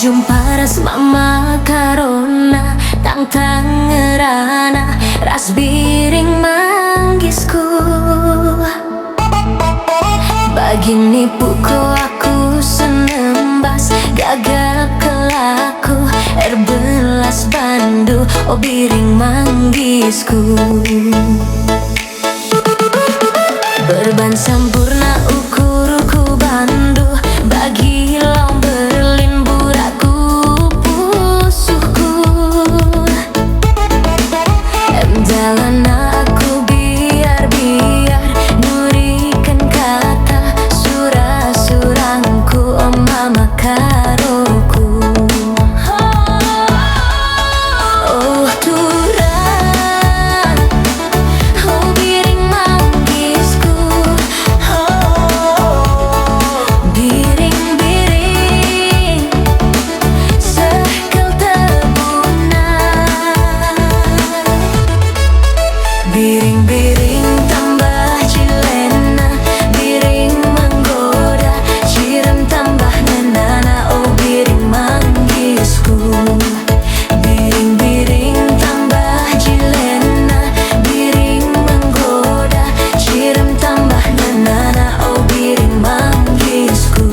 jumpa ras mama karona tang ngerana ras biring manggisku. Begini puko aku senembas gagal kelaku erbelas bandu oh biring manggisku. Berban sempurna ukur-uku bandu bagi long berlin buraku pusuhku. Jalan aku biar nurikan kata surah-surangku oh mama karoku. Oh turang oh biring manggisku. Biring-biring sekel tebunan. Biring-biring tambah jilena, biring menggoda, cirem tambah nenana oh biring manggisku. Biring-biring tambah jilena, biring menggoda, cirem tambah nenana oh biring manggisku.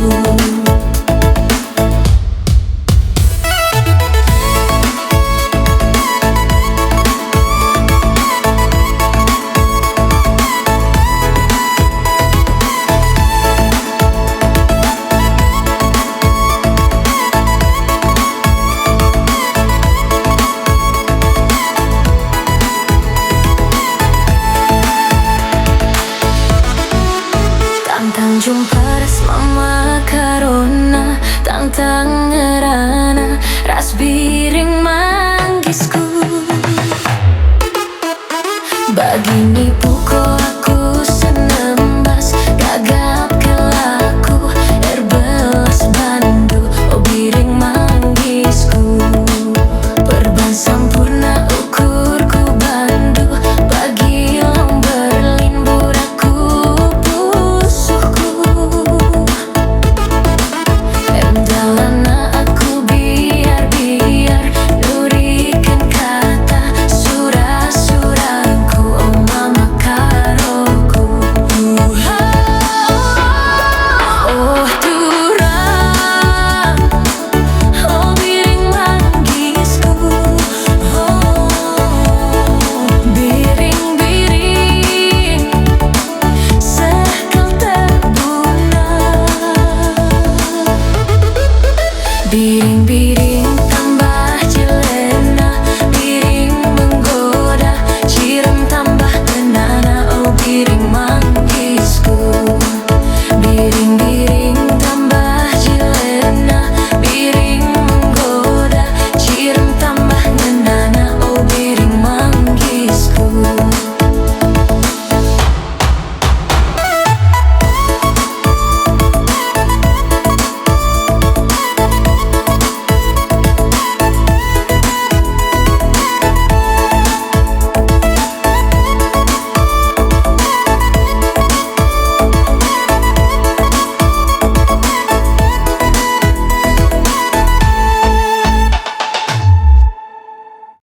Tang jumpa ras mama karona tang